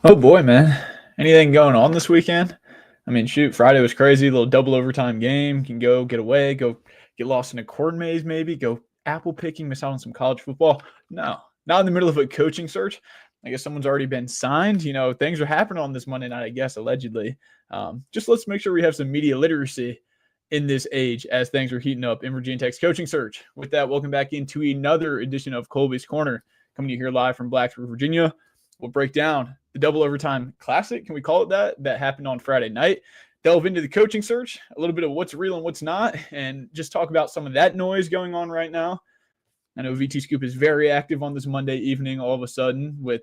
Oh boy, man. Anything going on this weekend? I mean, shoot, Friday was crazy. A little double overtime game. Can go get away, go get lost in a corn maze, maybe go apple picking, miss out on some college football. No, not in the middle of a coaching search. I guess someone's already been signed. Things are happening on this Monday night, I guess, allegedly. Just let's make sure we have some media literacy in this age as things are heating up in Virginia Tech's coaching search. With that, welcome back into another edition of Colby's Corner, coming to you here live from Blacksburg, Virginia. We'll break down the double overtime classic. Can we call it that? That happened on Friday night. Delve into the coaching search, a little bit of what's real and what's not, and just talk about some of that noise going on right now. I know VT Scoop is very active on this Monday evening all of a sudden with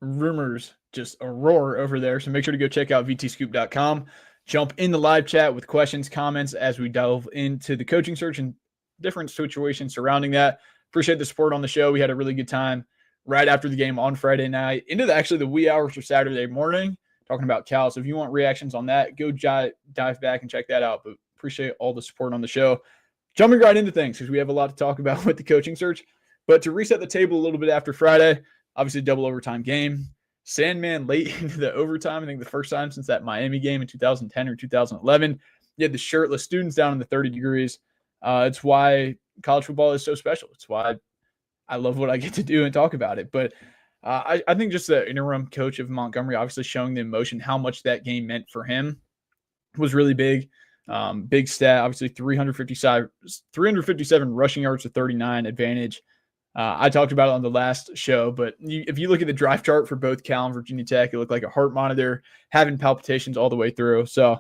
rumors just a roar over there. So make sure to go check out vtscoop.com. Jump in the live chat with questions, comments as we delve into the coaching search and different situations surrounding that. Appreciate the support on the show. We had a really good time right after the game on Friday night into the wee hours of Saturday morning, talking about Cal. So if you want reactions on that, go dive back and check that out. But appreciate all the support on the show. Jumping right into things because we have a lot to talk about with the coaching search. But to reset the table a little bit after Friday, obviously double overtime game. Sandman late into the overtime. I think the first time since that Miami game in 2010 or 2011. You had the shirtless students down in the 30 degrees. It's why college football is so special. It's why I love what I get to do and talk about it. But I think just the interim coach of Montgomery, obviously showing the emotion, how much that game meant for him was really big. Big stat, obviously 357 rushing yards to 39 advantage. I talked about it on the last show, but if you look at the drive chart for both Cal and Virginia Tech, it looked like a heart monitor, having palpitations all the way through. So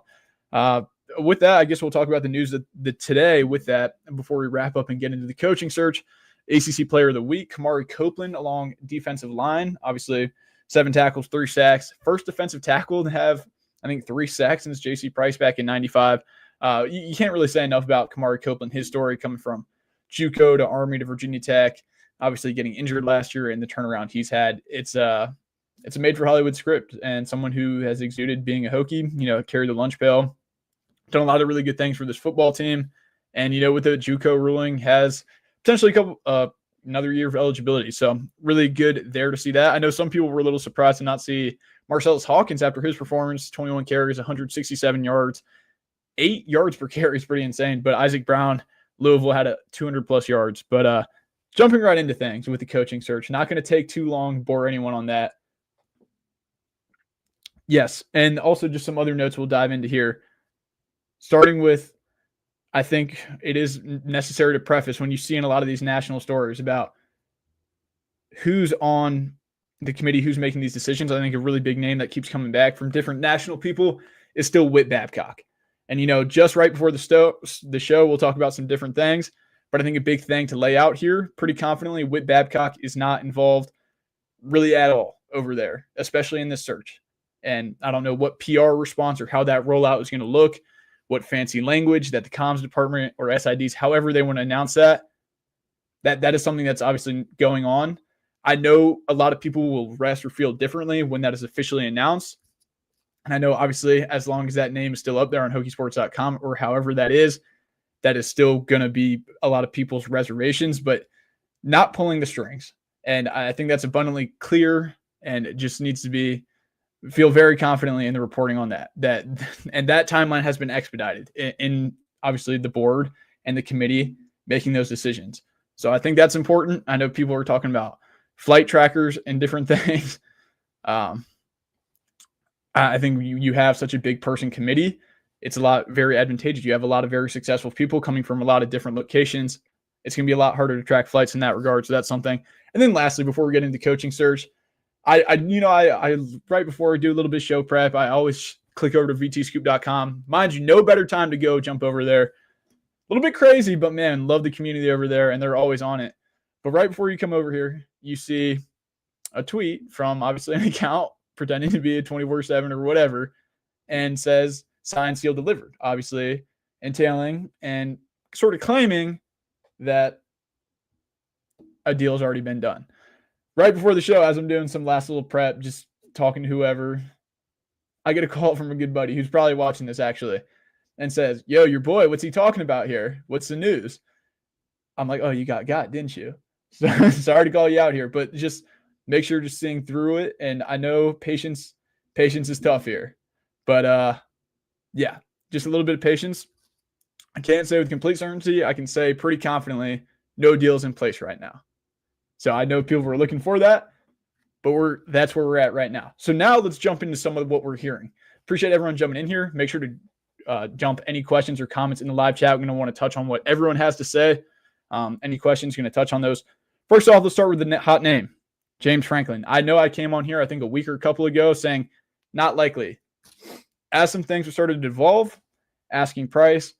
with that, I guess we'll talk about the news that today with that before we wrap up and get into the coaching search. ACC Player of the Week, Kemari Copeland along defensive line. Obviously, 7 tackles, 3 sacks. First defensive tackle to have, I think, 3 sacks since J.C. Price back in 95. You can't really say enough about Kemari Copeland, his story coming from JUCO to Army to Virginia Tech, obviously getting injured last year and the turnaround he's had. It's a made for Hollywood script, and someone who has exuded being a Hokie, carried the lunch pail, done a lot of really good things for this football team. And, with the JUCO ruling has potentially another year of eligibility. So really good there to see that. I know some people were a little surprised to not see Marcellus Hawkins after his performance, 21 carries, 167 yards, 8 yards per carry is pretty insane. But Isaac Brown, Louisville had a 200 plus yards. But jumping right into things with the coaching search, not going to take too long, bore anyone on that. Yes, and also just some other notes we'll dive into here. Starting with, I think it is necessary to preface when you see in a lot of these national stories about who's on the committee, who's making these decisions. I think a really big name that keeps coming back from different national people is still Whit Babcock. And, just right before the show, we'll talk about some different things. But I think a big thing to lay out here pretty confidently, Whit Babcock is not involved really at all over there, especially in this search. And I don't know what PR response or how that rollout is going to look, what fancy language that the comms department or SIDs, however they want to announce that is something that's obviously going on. I know a lot of people will rest or feel differently when that is officially announced. And I know obviously as long as that name is still up there on Hokiesports.com or however that is still going to be a lot of people's reservations, but not pulling the strings. And I think that's abundantly clear, and it just needs to feel very confidently in the reporting on that and that timeline has been expedited in obviously the board and the committee making those decisions. So I think that's important. I know people are talking about flight trackers and different things. I think you have such a big person committee. It's very advantageous. You have a lot of very successful people coming from a lot of different locations. It's going to be a lot harder to track flights in that regard. So that's something. And then lastly, before we get into coaching search, I right before I do a little bit of show prep, I always click over to vtscoop.com. Mind you, no better time to go jump over there. A little bit crazy, but man, love the community over there, and they're always on it. But right before you come over here, you see a tweet from obviously an account pretending to be a 24/7 or whatever, and says signed, sealed, delivered, obviously entailing and sort of claiming that a deal has already been done. Right before the show, as I'm doing some last little prep, just talking to whoever, I get a call from a good buddy who's probably watching this actually and says, "Yo, your boy, what's he talking about here? What's the news?" I'm like, "Oh, you got, didn't you?" So sorry to call you out here, but just make sure you're just seeing through it. And I know patience is tough here, but yeah, just a little bit of patience. I can't say with complete certainty. I can say pretty confidently, no deals in place right now. So I know people were looking for that, but that's where we're at right now. So now let's jump into some of what we're hearing. Appreciate everyone jumping in here. Make sure to jump any questions or comments in the live chat. We're going to want to touch on what everyone has to say. Any questions, going to touch on those. First off, let's start with the hot name, James Franklin. I know I came on here, I think a week or a couple ago saying not likely. As some things have started to evolve, asking price,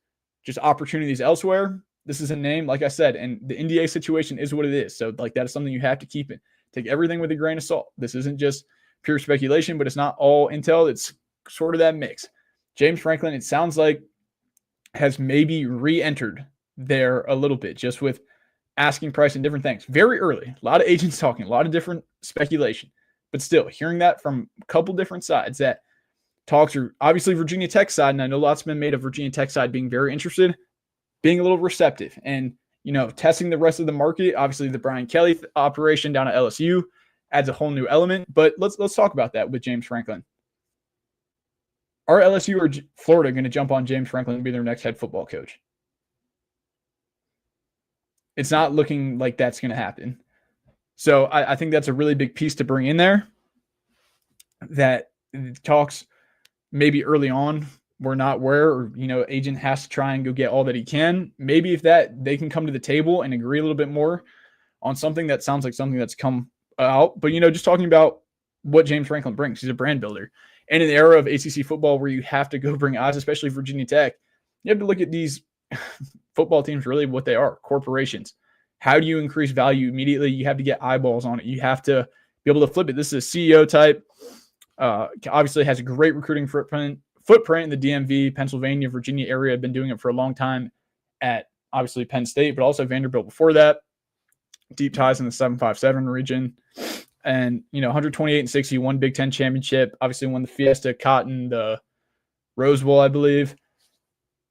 just opportunities elsewhere. This is a name, like I said, and the NDA situation is what it is. So like that is something you have to keep it. Take everything with a grain of salt. This isn't just pure speculation, but it's not all intel. It's sort of that mix. James Franklin, it sounds like, has maybe re-entered there a little bit, just with asking price and different things. Very early. A lot of agents talking, a lot of different speculation. But still, hearing that from a couple different sides, that talks are obviously Virginia Tech side, and I know lots have been made of Virginia Tech side being very interested, being a little receptive, and testing the rest of the market. Obviously, the Brian Kelly operation down at LSU adds a whole new element. But let's talk about that with James Franklin. Are LSU or Florida going to jump on James Franklin and be their next head football coach? It's not looking like that's going to happen. So I think that's a really big piece to bring in there. That talks maybe early on we're not where, or agent has to try and go get all that he can. Maybe if they can come to the table and agree a little bit more on something that sounds like something that's come out. But just talking about what James Franklin brings, he's a brand builder. And in the era of ACC football where you have to go bring eyes, especially Virginia Tech, you have to look at these football teams really what they are, corporations. How do you increase value immediately? You have to get eyeballs on it. You have to be able to flip it. This is a CEO type. Obviously has a great recruiting footprint in the DMV, Pennsylvania, Virginia area. Been doing it for a long time at obviously Penn State, but also Vanderbilt before that. Deep ties in the 757 region. And, 128-60, won Big Ten championship. Obviously won the Fiesta, Cotton, the Rose Bowl, I believe.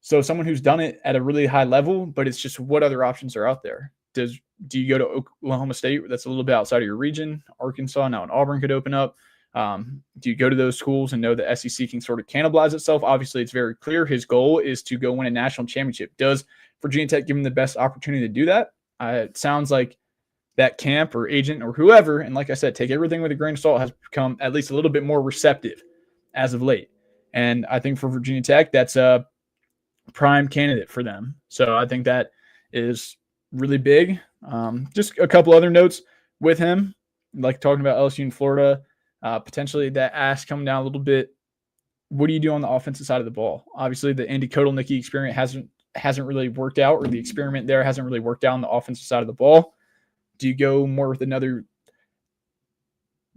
So someone who's done it at a really high level, but it's just what other options are out there. Do you go to Oklahoma State? That's a little bit outside of your region. Arkansas, now in Auburn could open up. Do you go to those schools and know the SEC can sort of cannibalize itself? Obviously, it's very clear his goal is to go win a national championship. Does Virginia Tech give him the best opportunity to do that? It sounds like that camp or agent or whoever, and like I said, take everything with a grain of salt, has become at least a little bit more receptive as of late. And I think for Virginia Tech, that's a prime candidate for them. So I think that is really big. Just a couple other notes with him, like talking about LSU and Florida, potentially that ask coming down a little bit. What do you do on the offensive side of the ball? Obviously, the Andy Kotelnicki experience hasn't really worked out, or the experiment there hasn't really worked out on the offensive side of the ball. Do you go more with another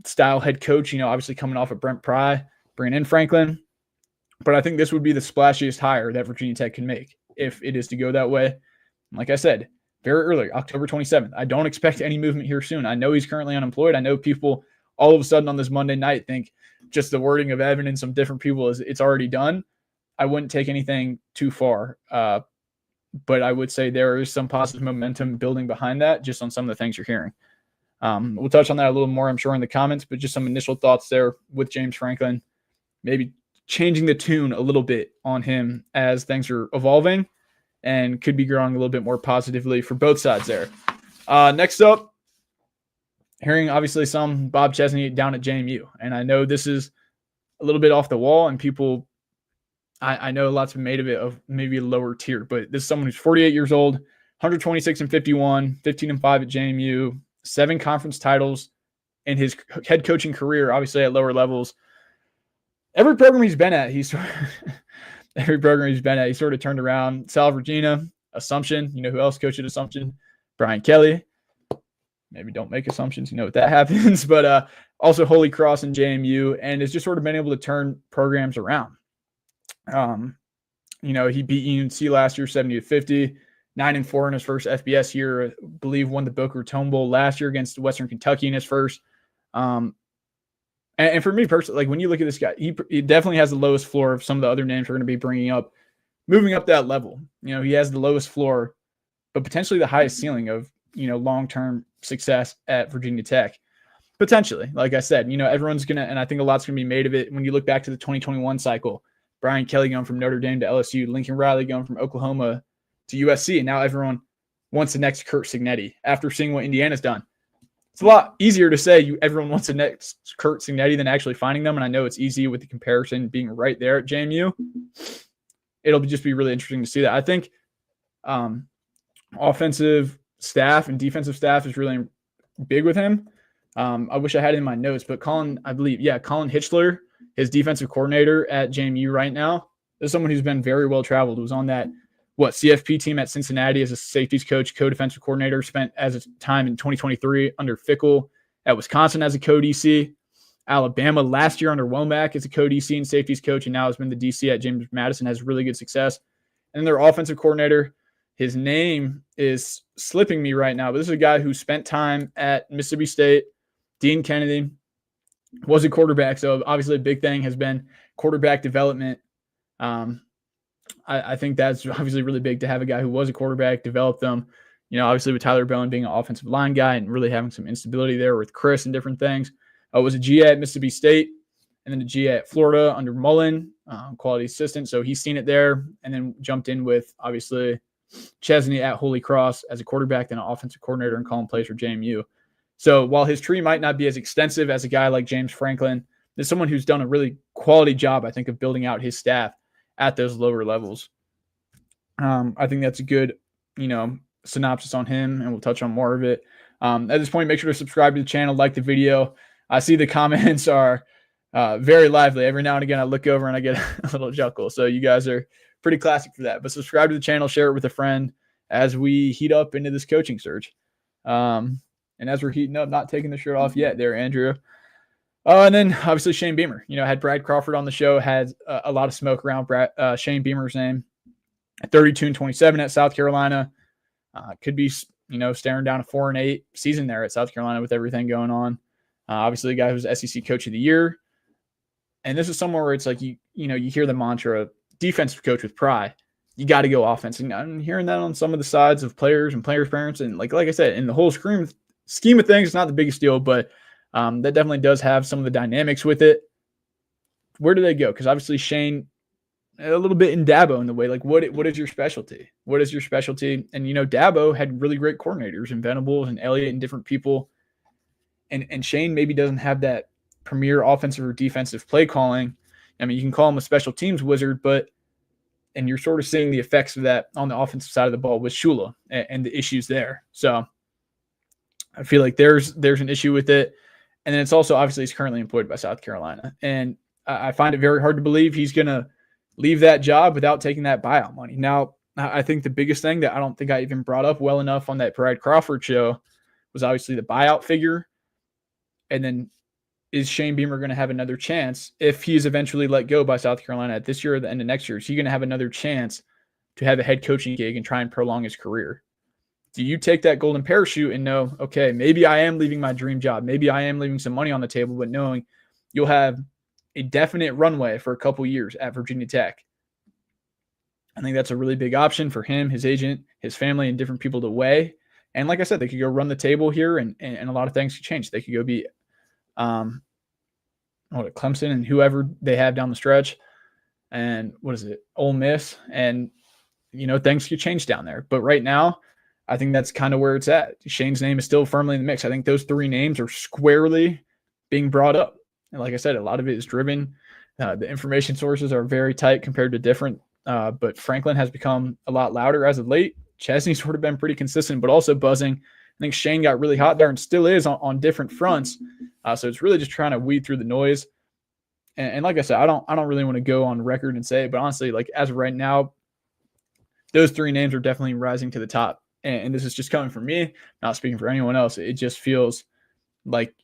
style head coach? Obviously coming off of Brent Pry, bringing in Franklin. But I think this would be the splashiest hire that Virginia Tech can make if it is to go that way. Like I said, very early, October 27th. I don't expect any movement here soon. I know he's currently unemployed. I know people all of a sudden on this Monday night think just the wording of Evan and some different people is it's already done. I wouldn't take anything too far. But I would say there is some positive momentum building behind that just on some of the things you're hearing. We'll touch on that a little more, I'm sure, in the comments, but just some initial thoughts there with James Franklin, maybe changing the tune a little bit on him as things are evolving and could be growing a little bit more positively for both sides there. Next up, hearing obviously some Bob Chesney down at JMU. And I know this is a little bit off the wall and people, I know lots have been made of it of maybe a lower tier, but this is someone who's 48 years old, 126-51, 15-5 at JMU, 7 conference titles in his head coaching career, obviously at lower levels. Every program he's been at, he sort of turned around. Sal Regina, Assumption, who else coached at Assumption? Brian Kelly. Maybe don't make assumptions, what that happens, but also Holy Cross and JMU, and has just sort of been able to turn programs around. He beat UNC last year, 70-50, 9-4 in his first FBS year. I believe won the Boca Raton Bowl last year against Western Kentucky in his first. And for me personally, like when you look at this guy, he definitely has the lowest floor of some of the other names we're going to be bringing up, moving up that level. He has the lowest floor, but potentially the highest ceiling of, long-term success at Virginia Tech. Potentially, like I said, everyone's going to, and I think a lot's going to be made of it when you look back to the 2021 cycle. Brian Kelly going from Notre Dame to LSU, Lincoln Riley going from Oklahoma to USC, and now everyone wants the next Curt Cignetti after seeing what Indiana's done. It's a lot easier to say everyone wants the next Curt Cignetti than actually finding them, and I know it's easy with the comparison being right there at JMU. It'll just be really interesting to see that. I think offensive staff and defensive staff is really big with him. I wish I had it in my notes, but Colin Hitchler, his defensive coordinator at JMU right now, is someone who's been very well traveled. Was on that CFP team at Cincinnati as a safeties coach, co-defensive coordinator. Spent as a time in 2023 under Fickle at Wisconsin as a co-DC. Alabama last year under Womack as a co-DC and safeties coach, and now has been the DC at James Madison. Has really good success. And then their offensive coordinator, his name is slipping me right now, but this is a guy who spent time at Mississippi State. Dean Kennedy was a quarterback, so obviously a big thing has been quarterback development. I think that's obviously really big to have a guy who was a quarterback, develop them. Obviously with Tyler Bowen being an offensive line guy and really having some instability there with Chris and different things. Was a GA at Mississippi State and then a GA at Florida under Mullen, quality assistant. So he's seen it there, and then jumped in with obviously Chesney at Holy Cross as a quarterback, then an offensive coordinator and calling plays for JMU. So while his tree might not be as extensive as a guy like James Franklin, there's someone who's done a really quality job, I think, of building out his staff at those lower levels. I think that's a good, synopsis on him, and we'll touch on more of it. At this point, make sure to subscribe to the channel, like the video. I see the comments are very lively. Every now and again, I look over and I get a little chuckle. So you guys are pretty classic for that. But subscribe to the channel, share it with a friend as we heat up into this coaching search. And as we're heating up, not taking the shirt off yet there, Andrew. And then obviously Shane Beamer, had Brad Crawford on the show, had a lot of smoke around Shane Beamer's name. 32-27 at South Carolina. Could be, staring down a 4-8 season there at South Carolina with everything going on. Obviously, the guy who's SEC Coach of the Year. And this is somewhere where it's like, you hear the mantra, defensive coach with pride. You got to go offense. And I'm hearing that on some of the sides of players and players' parents. And like I said, in the whole scheme of things, it's not the biggest deal, but that definitely does have some of the dynamics with it. Where do they go? Because obviously Shane, a little bit in Dabo in the way, like what is your specialty? What is your specialty? And, Dabo had really great coordinators and Venables and Elliott and different people. And Shane maybe doesn't have that premier offensive or defensive play calling. I mean, you can call him a special teams wizard, and you're sort of seeing the effects of that on the offensive side of the ball with Shula and the issues there. So I feel like there's an issue with it. And then it's also obviously he's currently employed by South Carolina. And I find it very hard to believe he's going to leave that job without taking that buyout money. Now, I think the biggest thing that I don't think I even brought up well enough on that Brad Crawford show was obviously the buyout figure. And then is Shane Beamer going to have another chance if he's eventually let go by South Carolina at this year or the end of next year? Is he going to have another chance to have a head coaching gig and try and prolong his career? Do you take that golden parachute and know, okay, maybe I am leaving my dream job. Maybe I am leaving some money on the table, but knowing you'll have a definite runway for a couple years at Virginia Tech. I think that's a really big option for him, his agent, his family, and different people to weigh. And like I said, they could go run the table here and a lot of things could change. They could go be Clemson and whoever they have down the stretch. And Ole Miss. And, things could change down there. But right now, I think that's kind of where it's at. Shane's name is still firmly in the mix. I think those three names are squarely being brought up. And like I said, a lot of it is driven. The information sources are very tight compared to different. But Franklin has become a lot louder as of late. Chesney's sort of been pretty consistent, but also buzzing. I think Shane got really hot there and still is on different fronts. So it's really just trying to weed through the noise. And like I said, I don't really want to go on record and say it, but honestly, like as of right now, those three names are definitely rising to the top. And this is just coming from me, not speaking for anyone else. It just feels like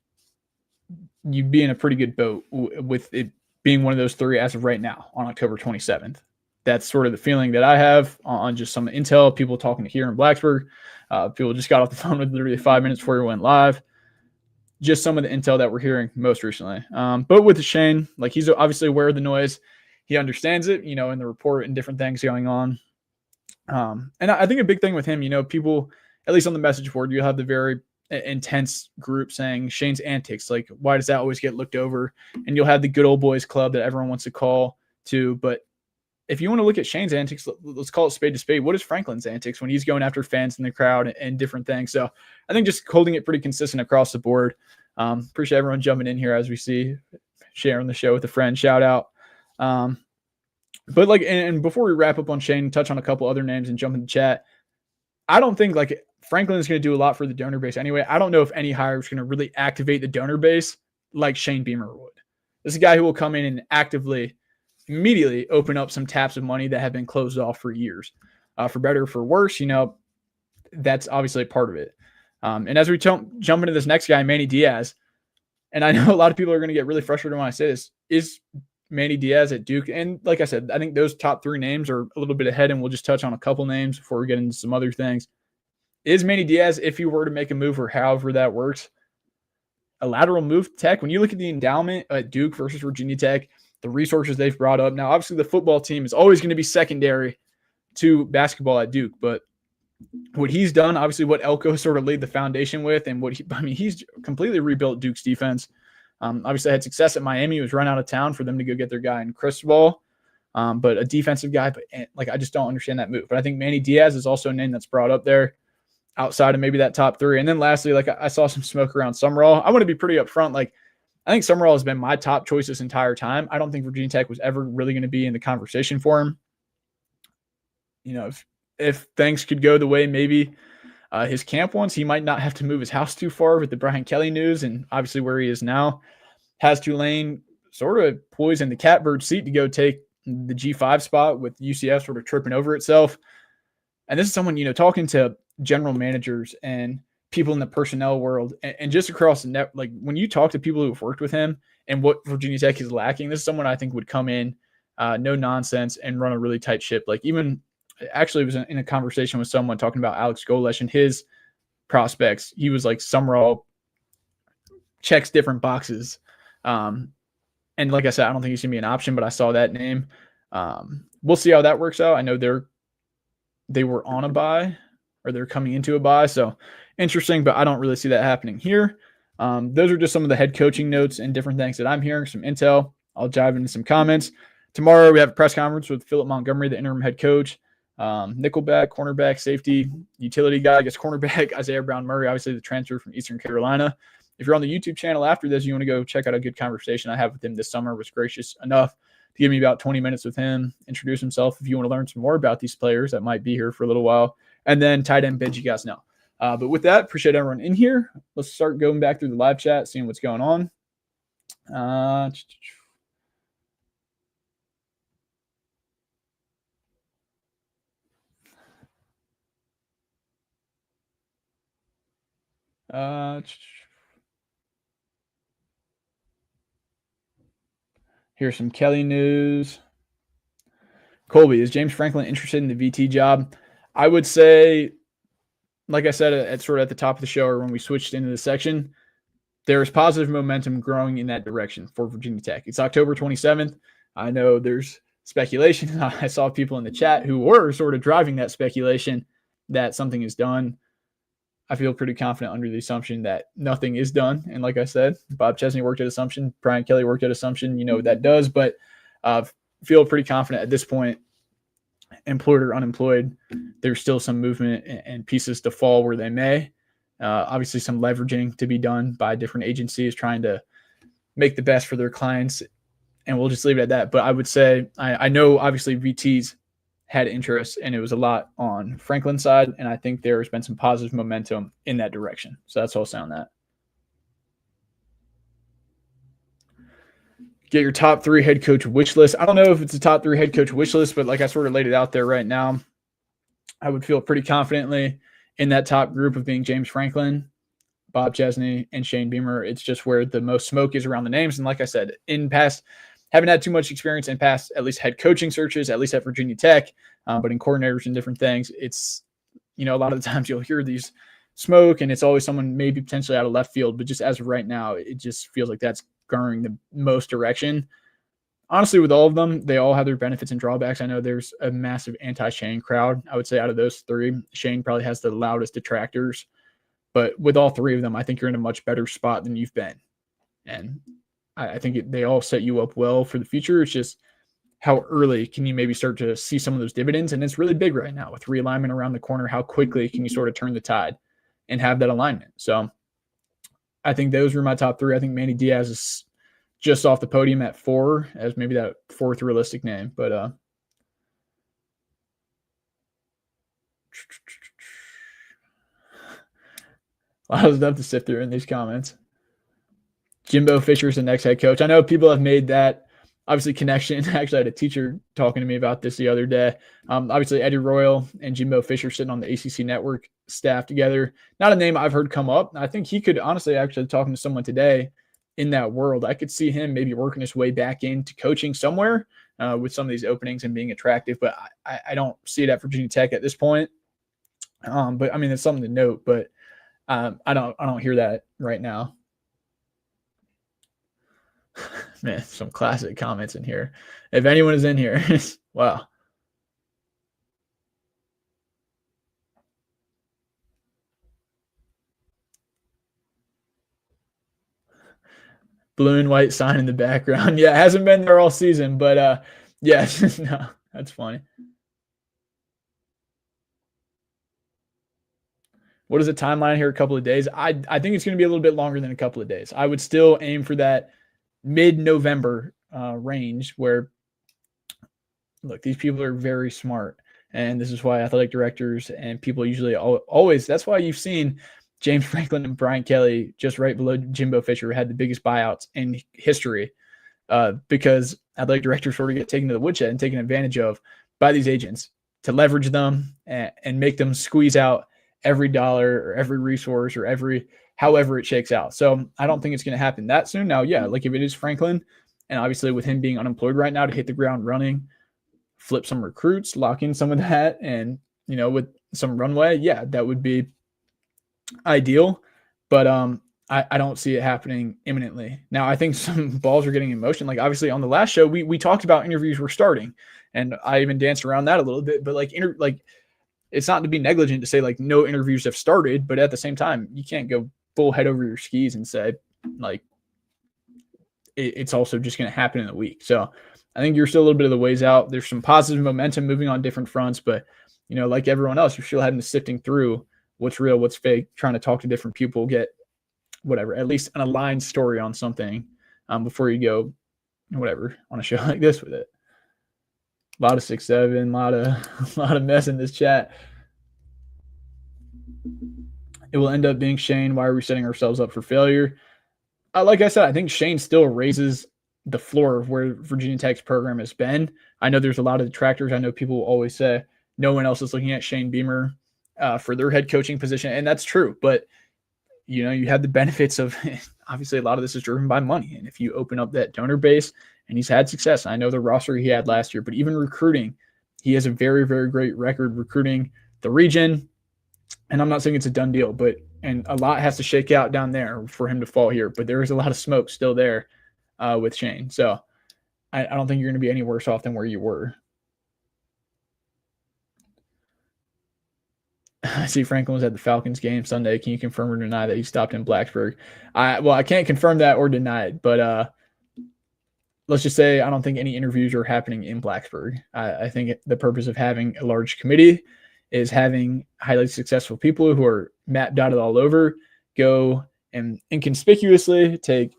you'd be in a pretty good boat with it being one of those three as of right now on October 27th. That's sort of the feeling that I have on just some intel, people talking here in Blacksburg. People just got off the phone with literally 5 minutes before we went live. Just some of the intel that we're hearing most recently. But with Shane, like he's obviously aware of the noise. He understands it, in the report and different things going on. And I think a big thing with him, people, at least on the message board, you have the very intense group saying Shane's antics. Like, why does that always get looked over? And you'll have the good old boys club that everyone wants to call to. But if you want to look at Shane's antics, let's call it spade to spade. What is Franklin's antics when he's going after fans in the crowd and different things? So I think just holding it pretty consistent across the board. Appreciate everyone jumping in here as we see, sharing the show with a friend. Shout out. But like, and before we wrap up on Shane, touch on a couple other names and jump in the chat. I don't think like Franklin is going to do a lot for the donor base anyway. I don't know if any hire is going to really activate the donor base like Shane Beamer would. This is a guy who will come in and actively, immediately open up some taps of money that have been closed off for years. For better or for worse, that's obviously a part of it. And as we jump into this next guy, Manny Diaz, and I know a lot of people are going to get really frustrated when I say this, is Manny Diaz at Duke. And like I said, I think those top three names are a little bit ahead, and we'll just touch on a couple names before we get into some other things. Is Manny Diaz, if you were to make a move or however that works, a lateral move Tech? When you look at the endowment at Duke versus Virginia Tech, the resources they've brought up. Now, obviously, the football team is always going to be secondary to basketball at Duke, but what he's done, obviously, what Elko sort of laid the foundation with, and he's completely rebuilt Duke's defense. Obviously, had success at Miami. He was run out of town for them to go get their guy in Cristobal, but a defensive guy. But like, I just don't understand that move. But I think Manny Diaz is also a name that's brought up there outside of maybe that top three. And then lastly, like I saw some smoke around Summerall. I want to be pretty upfront. Like, I think Summerall has been my top choice this entire time. I don't think Virginia Tech was ever really going to be in the conversation for him. If things could go the way maybe his camp wants, he might not have to move his house too far with the Brian Kelly news, and obviously where he is now has Tulane sort of poised in the catbird seat to go take the G5 spot with UCF sort of tripping over itself. And this is someone, talking to general managers and people in the personnel world and just across the net, like when you talk to people who've worked with him and what Virginia Tech is lacking, this is someone I think would come in, no nonsense, and run a really tight ship. Like even actually was in a conversation with someone talking about Alex Golesh and his prospects. He was like, Summerall checks different boxes. And like I said, I don't think he's gonna be an option, but I saw that name. We'll see how that works out. I know they were on a bye, or they're coming into a bye. So interesting, but I don't really see that happening here. Those are just some of the head coaching notes and different things that I'm hearing, some intel. I'll dive into some comments. Tomorrow we have a press conference with Philip Montgomery, the interim head coach. Nickelback, cornerback, safety, utility guy, I guess cornerback, Isaiah Brown-Murray, obviously the transfer from Eastern Carolina. If you're on the YouTube channel after this, you want to go check out a good conversation I have with him this summer. Was gracious enough to give me about 20 minutes with him, introduce himself. If you want to learn some more about these players that might be here for a little while, and then tight end bids, you guys know. But with that, appreciate everyone in here. Let's start going back through the live chat, seeing what's going on. Here's some Kelly news. Kolby, is James Franklin interested in the VT job? I would say, like I said, at the top of the show, or when we switched into the section, there is positive momentum growing in that direction for Virginia Tech. It's October 27th. I know there's speculation. I saw people in the chat who were sort of driving that speculation that something is done. I feel pretty confident under the assumption that nothing is done. And like I said, Bob Chesney worked at Assumption. Brian Kelly worked at Assumption. You know what that does. But feel pretty confident at this point, employed or unemployed, there's still some movement and pieces to fall where they may. Obviously, some leveraging to be done by different agencies trying to make the best for their clients. And we'll just leave it at that. But I would say, I know obviously VT's had interest, and it was a lot on Franklin's side, and I think there has been some positive momentum in that direction. So that's all I'll say on that. Get your top 3 head coach wish list. I don't know if it's a top 3 head coach wish list, but like I sort of laid it out there right now, I would feel pretty confidently in that top group of being James Franklin, Bob Chesney, and Shane Beamer. It's just where the most smoke is around the names. And like I said, in past, haven't had too much experience in past, at least head coaching searches, at least at Virginia Tech, but in coordinators and different things, it's, a lot of the times you'll hear these smoke and it's always someone maybe potentially out of left field, but just as of right now, it just feels like that's garnering the most direction. Honestly, with all of them, they all have their benefits and drawbacks. I know there's a massive anti-Shane crowd. I would say out of those 3, Shane probably has the loudest detractors But with all three of them, I think you're in a much better spot than you've been. And I think they all set you up well for the future. It's just how early can you maybe start to see some of those dividends? And it's really big right now with realignment around the corner. How quickly can you sort of turn the tide and have that alignment? So I think those were my top three. I think Manny Diaz is just off the podium at 4 as maybe that fourth realistic name. But a lot of stuff to sift through in these comments. Jimbo Fisher is the next head coach. I know people have made that obviously connection. Actually, I had a teacher talking to me about this the other day. Obviously, Eddie Royal and Jimbo Fisher sitting on the ACC network staff together. Not a name I've heard come up. I think he could honestly, actually talking to someone today in that world, I could see him maybe working his way back into coaching somewhere with some of these openings and being attractive. But I don't see it at Virginia Tech at this point. But I mean, it's something to note. But I don't hear that right now. Man, some classic comments in here. If anyone is in here, wow. Blue and white sign in the background. Yeah, it hasn't been there all season, but yeah, no, that's funny. What is the timeline here? A couple of days. I think it's going to be a little bit longer than a couple of days. I would still aim for that mid-November range where, look, these people are very smart. And this is why athletic directors and people usually always, that's why you've seen James Franklin and Brian Kelly just right below Jimbo Fisher had the biggest buyouts in history because athletic directors sort of get taken to the woodshed and taken advantage of by these agents to leverage them and make them squeeze out every dollar or every resource or however it shakes out. So I don't think it's going to happen that soon. Now, yeah, like if it is Franklin, and obviously with him being unemployed right now to hit the ground running, flip some recruits, lock in some of that, and, you know, with some runway, yeah, that would be ideal. But I don't see it happening imminently. Now, I think some balls are getting in motion. Like obviously on the last show, we talked about interviews were starting, and I even danced around that a little bit, but like it's not to be negligent to say like no interviews have started, but at the same time, you can't go full head over your skis and say like it's also just going to happen in a week. So I think you're still a little bit of the ways out. There's some positive momentum moving on different fronts, but you know, like everyone else, you're still having to sifting through what's real, what's fake, trying to talk to different people, get whatever, at least an aligned story on something before you go whatever on a show like this with it. A lot of 6'7", a lot of mess in this chat. It will end up being Shane. Why are we setting ourselves up for failure? Like I said, I think Shane still raises the floor of where Virginia Tech's program has been. I know there's a lot of detractors. I know people will always say no one else is looking at Shane Beamer for their head coaching position, and that's true. But you know, you have the benefits of obviously a lot of this is driven by money, and if you open up that donor base. And he's had success. I know the roster he had last year, but even recruiting, he has a very, very great record recruiting the region. And I'm not saying it's a done deal, and a lot has to shake out down there for him to fall here. But there is a lot of smoke still there with Shane. So I don't think you're going to be any worse off than where you were. I see Franklin was at the Falcons game Sunday. Can you confirm or deny that he stopped in Blacksburg? I can't confirm that or deny it, but let's just say I don't think any interviews are happening in Blacksburg. I think the purpose of having a large committee is having highly successful people who are map dotted all over go and inconspicuously take,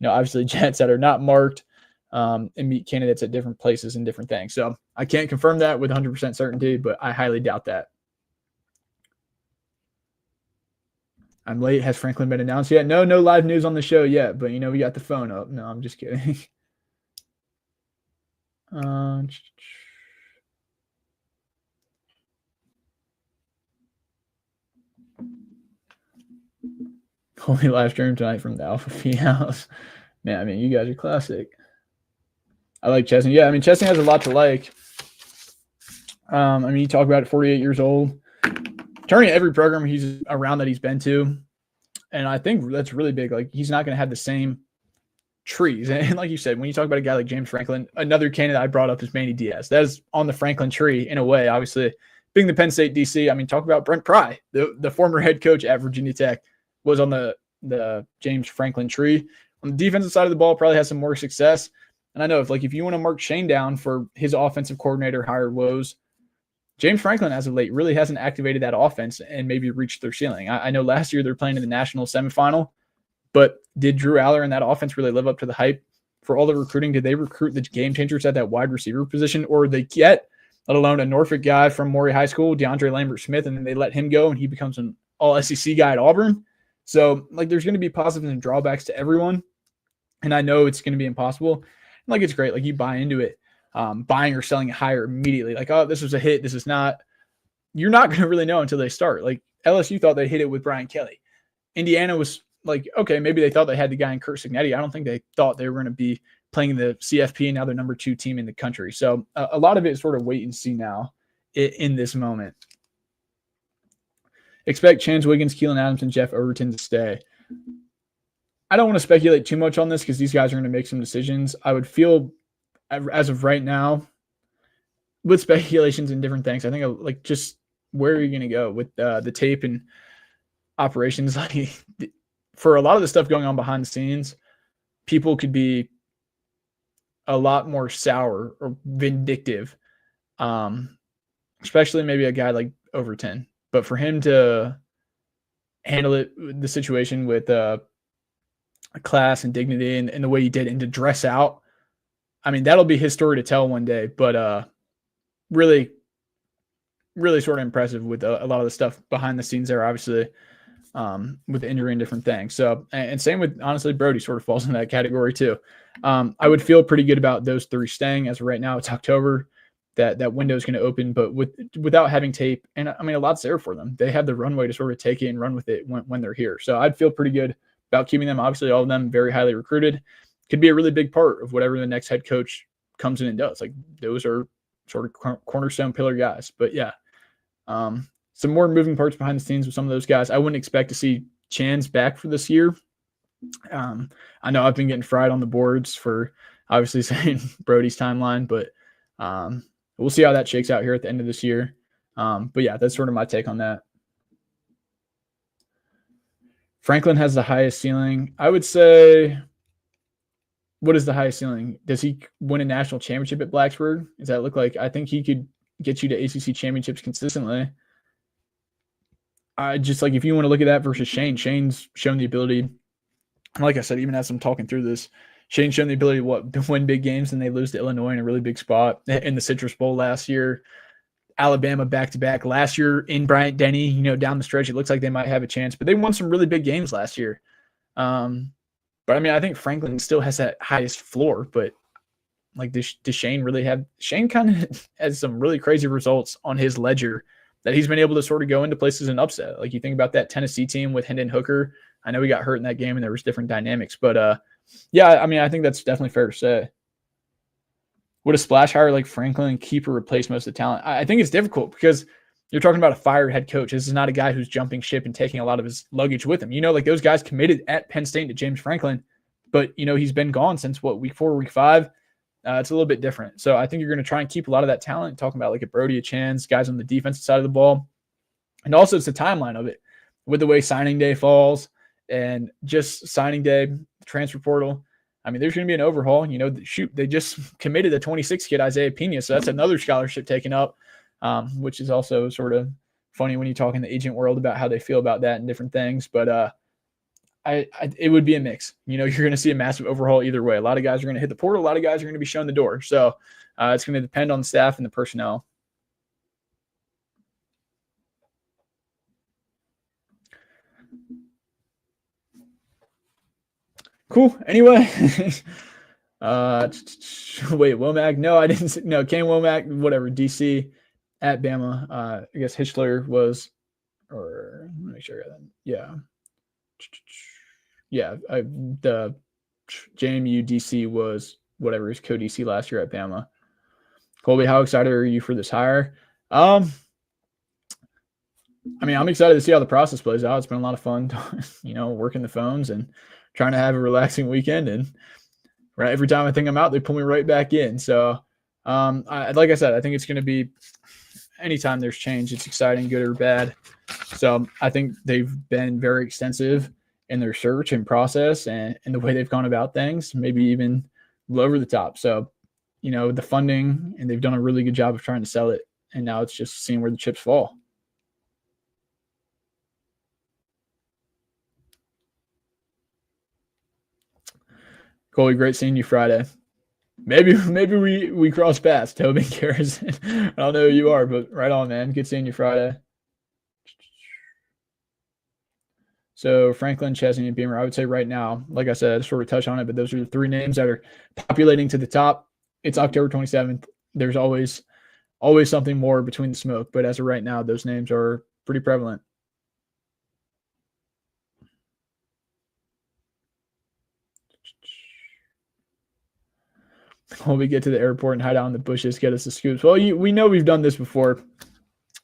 obviously jets that are not marked and meet candidates at different places and different things. So I can't confirm that with 100% certainty, but I highly doubt that. I'm late. Has Franklin been announced yet? No live news on the show yet, but we got the phone up. No, I'm just kidding. Holy live stream tonight from the Alpha Phi house. Man, I mean, you guys are classic. I like Chesney. Yeah, I mean, Chesney has a lot to like. I mean, you talk about it, 48 years old. Turning every program he's around that he's been to. And I think that's really big. Like, he's not going to have the same trees. And like you said, when you talk about a guy like James Franklin, another candidate I brought up is Manny Diaz. That is on the Franklin tree in a way, obviously being the Penn State DC, I mean, talk about Brent Pry, the former head coach at Virginia Tech, was on the James Franklin tree. On the defensive side of the ball, probably has some more success. And I know if you want to mark Shane down for his offensive coordinator hire woes, James Franklin, as of late, really hasn't activated that offense and maybe reached their ceiling. I know last year they're playing in the national semifinal, but did Drew Aller and that offense really live up to the hype? For all the recruiting, did they recruit the game changers at that wide receiver position, or did they get, let alone a Norfolk guy from Maury High School, DeAndre Lambert-Smith, and then they let him go and he becomes an all-SEC guy at Auburn? So, there's going to be positives and drawbacks to everyone, and I know it's going to be impossible. And, it's great. You buy into it, buying or selling it higher immediately. Oh, this was a hit. This is not. You're not going to really know until they start. LSU thought they hit it with Brian Kelly. Indiana was okay, maybe they thought they had the guy in Kurt Signetti. I don't think they thought they were going to be playing the CFP and now they're number 2 team in the country. So a lot of it is sort of wait and see now in this moment. Expect Chance Wiggins, Keelan Adams, and Jeff Overton to stay. I don't want to speculate too much on this because these guys are going to make some decisions. I would feel, as of right now, with speculations and different things, I think just where are you going to go with the tape and operations? For a lot of the stuff going on behind the scenes, people could be a lot more sour or vindictive, especially maybe a guy like Overton. But for him to handle the situation with class and dignity and the way he did, and to dress out, I mean, that'll be his story to tell one day. But really, really sort of impressive with a lot of the stuff behind the scenes there, obviously. With injury and different things. So, and same with, honestly, Brody sort of falls in that category too. I would feel pretty good about those 3 staying. As of right now, it's October. That window is going to open, but without having tape, and I mean, a lot's there for them. They have the runway to sort of take it and run with it when they're here. So I'd feel pretty good about keeping them. Obviously, all of them very highly recruited. Could be a really big part of whatever the next head coach comes in and does. Those are sort of cornerstone pillar guys. But yeah, some more moving parts behind the scenes with some of those guys. I wouldn't expect to see Chan's back for this year. I know I've been getting fried on the boards for obviously saying Brody's timeline, but we'll see how that shakes out here at the end of this year. But yeah, that's sort of my take on that. Franklin has the highest ceiling. I would say, what is the highest ceiling? Does he win a national championship at Blacksburg? Does that look like? I think he could get you to ACC championships consistently. If you want to look at that versus Shane's shown the ability, like I said, even as I'm talking through this, Shane's shown the ability to win big games, and they lose to Illinois in a really big spot in the Citrus Bowl last year. Alabama back-to-back last year in Bryant-Denny, down the stretch, it looks like they might have a chance, but they won some really big games last year. But I mean, I think Franklin still has that highest floor, but does Shane really have? Shane kind of has some really crazy results on his ledger that he's been able to sort of go into places and upset. You think about that Tennessee team with Hendon Hooker. I know he got hurt in that game and there was different dynamics, but yeah, I mean, I think that's definitely fair to say. Would a splash hire like Franklin keep or replace most of the talent? I think it's difficult because you're talking about a fired head coach. This is not a guy who's jumping ship and taking a lot of his luggage with him. Those guys committed at Penn State to James Franklin, but he's been gone since week 4, week 5. It's a little bit different. So I think you're going to try and keep a lot of that talent, talking about a Brody, a Chance, guys on the defensive side of the ball. And also it's the timeline of it with the way signing day falls and just signing day, transfer portal. I mean, there's going to be an overhaul. They just committed a 26 kid, Isaiah Pena. So that's another scholarship taken up, which is also sort of funny when you talk in the agent world about how they feel about that and different things. But it would be a mix. You're going to see a massive overhaul either way. A lot of guys are going to hit the portal. A lot of guys are going to be shown the door. So it's going to depend on the staff and the personnel. Cool. Anyway, wait, Womack? No, I didn't. No, Kane Womack, whatever. DC at Bama. I guess Hitchler was, or let me make sure I got that. Yeah. Yeah, the JMU DC was whatever his co-DC last year at Bama. Kolby, how excited are you for this hire? I mean, I'm excited to see how the process plays out. It's been a lot of fun, working the phones and trying to have a relaxing weekend. And every time I think I'm out, they pull me right back in. So, like I said, I think it's going to be anytime there's change, it's exciting, good or bad. So I think they've been very extensive in their search and process and the way they've gone about things, maybe even over the top. So, the funding, and they've done a really good job of trying to sell it. And now it's just seeing where the chips fall. Colby, great seeing you Friday. Maybe we cross paths, Toby Garrison. I don't know who you are, but right on, man. Good seeing you Friday. So Franklin, Chesney, and Beamer, I would say right now, like I said, I sort of touch on it, but those are the three names that are populating to the top. It's October 27th. There's always something more between the smoke, but as of right now, those names are pretty prevalent. When we get to the airport and hide out in the bushes, get us the scoops. Well, we know we've done this before.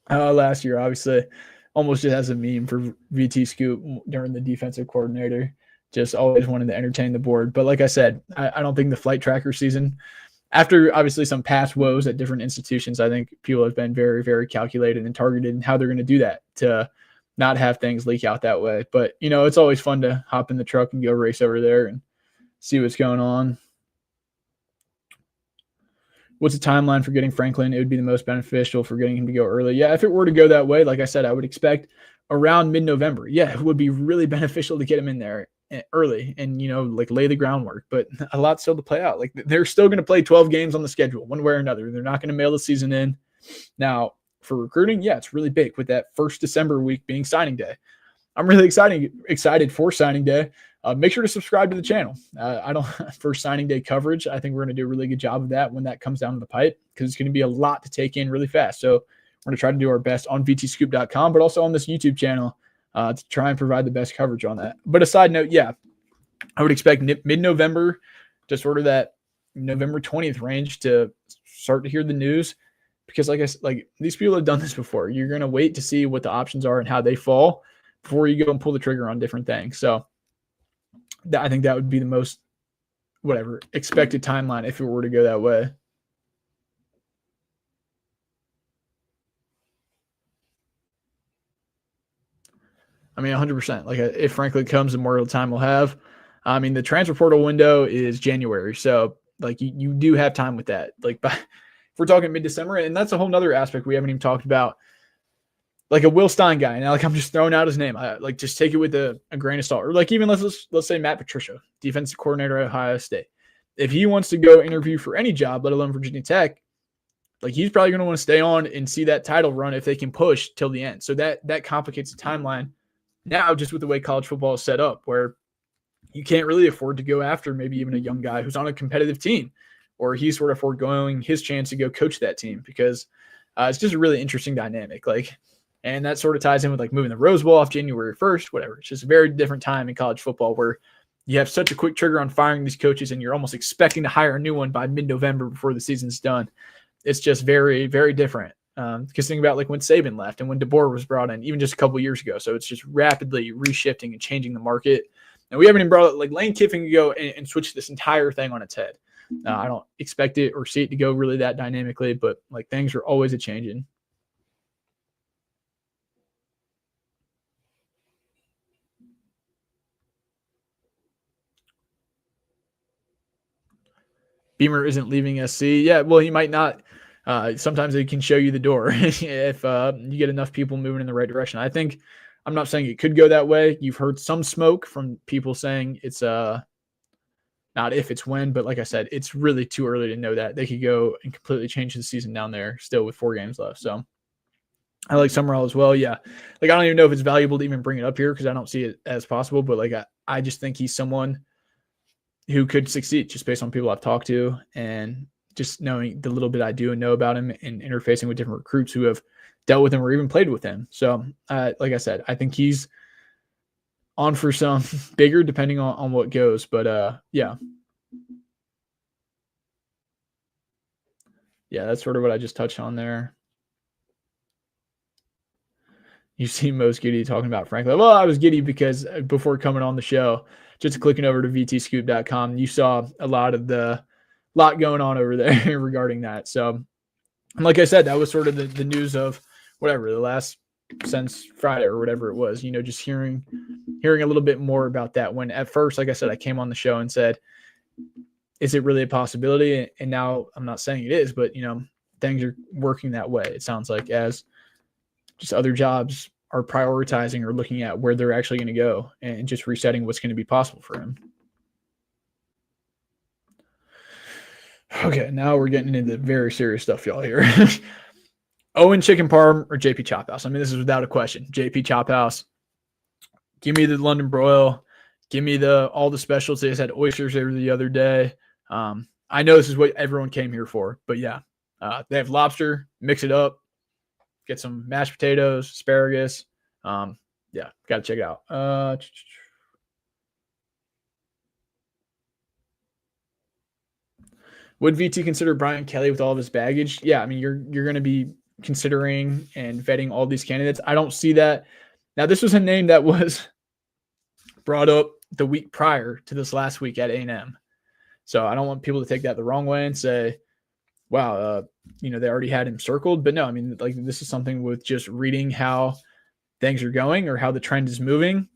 Last year, obviously, almost just as a meme for VT Scoop during the defensive coordinator. Just always wanted to entertain the board. But like I said, I don't think the flight tracker season, after obviously some past woes at different institutions, I think people have been very, very calculated and targeted in how they're going to do that to not have things leak out that way. But, it's always fun to hop in the truck and go race over there and see what's going on. What's the timeline for getting Franklin? It would be the most beneficial for getting him to go early. Yeah, if it were to go that way, like I said, I would expect around mid-November. Yeah, it would be really beneficial to get him in there early and, lay the groundwork. But a lot still to play out. Like, they're still going to play 12 games on the schedule, one way or another. They're not going to mail the season in. Now, for recruiting, yeah, it's really big with that first December week being signing day. I'm really excited for signing day. Make sure to subscribe to the channel. For signing day coverage, I think we're going to do a really good job of that when that comes down to the pipe, because it's going to be a lot to take in really fast. So we're going to try to do our best on vtscoop.com, but also on this YouTube channel to try and provide the best coverage on that. But a side note, yeah, I would expect mid-November to sort of that November 20th range to start to hear the news, because like these people have done this before. You're going to wait to see what the options are and how they fall before you go and pull the trigger on different things. So I think that would be the most expected timeline if it were to go that way. I mean, 100%. Like, if Franklin comes, the more time we'll have. I mean, the transfer portal window is January, so like you do have time with that. Like, if we're talking mid-December, and that's a whole nother aspect we haven't even talked about. Like a Will Stein guy, and I'm just throwing out his name. Just take it with a grain of salt. Or like even let's say Matt Patricia, defensive coordinator at Ohio State. If he wants to go interview for any job, let alone Virginia Tech, like he's probably going to want to stay on and see that title run if they can push till the end. So that complicates the timeline now, just with the way college football is set up, where you can't really afford to go after maybe even a young guy who's on a competitive team, or he's sort of foregoing his chance to go coach that team, because it's just a really interesting dynamic. And that sort of ties in with like moving the Rose Bowl off January 1st, whatever. It's just a very different time in college football where you have such a quick trigger on firing these coaches and you're almost expecting to hire a new one by mid-November before the season's done. It's just very, very different. Because think about like when Saban left and when DeBoer was brought in, even just a couple years ago. So it's just rapidly reshifting and changing the market. And we haven't even brought like Lane Kiffin to go and switch this entire thing on its head. I don't expect it or see it to go really that dynamically, but like things are always a-changing. Beamer isn't leaving SC. Yeah, well, he might not. Sometimes they can show you the door if you get enough people moving in the right direction. I'm not saying it could go that way. You've heard some smoke from people saying it's not if, it's when. But like I said, it's really too early to know that. They could go and completely change the season down there still with 4 games left. So I like Summerall as well. Yeah, like I don't even know if it's valuable to even bring it up here because I don't see it as possible. But like I just think he's someone who could succeed just based on people I've talked to and just knowing the little bit I do and know about him and interfacing with different recruits who have dealt with him or even played with him. So like I said, I think he's on for some bigger depending on what goes. But yeah, that's sort of what I just touched on there. You see most giddy talking about Franklin. Well, I was giddy because before coming on the show, just clicking over to vtscoop.com, you saw a lot going on over there regarding that. So And like I said, that was sort of the news of whatever the last since Friday or whatever it was. Just hearing a little bit more about that. When at first, like I said, I came on the show and said, "Is it really a possibility?" And now I'm not saying it is, but things are working that way. It sounds like as just other jobs are prioritizing or looking at where they're actually going to go and just resetting what's going to be possible for him. Okay, now we're getting into very serious stuff, y'all, here. Owen Chicken Parm or JP Chop House? I mean, this is without a question. JP Chop House. Give me the London broil. Give me all the specials. They just had oysters there the other day. I know this is what everyone came here for, but yeah. They have lobster. Mix it up. Get some mashed potatoes, asparagus. Yeah, got to check it out. Would VT consider Brian Kelly with all of his baggage? Yeah, I mean, you're going to be considering and vetting all these candidates. I don't see that. Now, this was a name that was brought up the week prior to this last week at A&M. So I don't want people to take that the wrong way and say, wow, they already had him circled. But no, I mean, like this is something with just reading how things are going or how the trend is moving.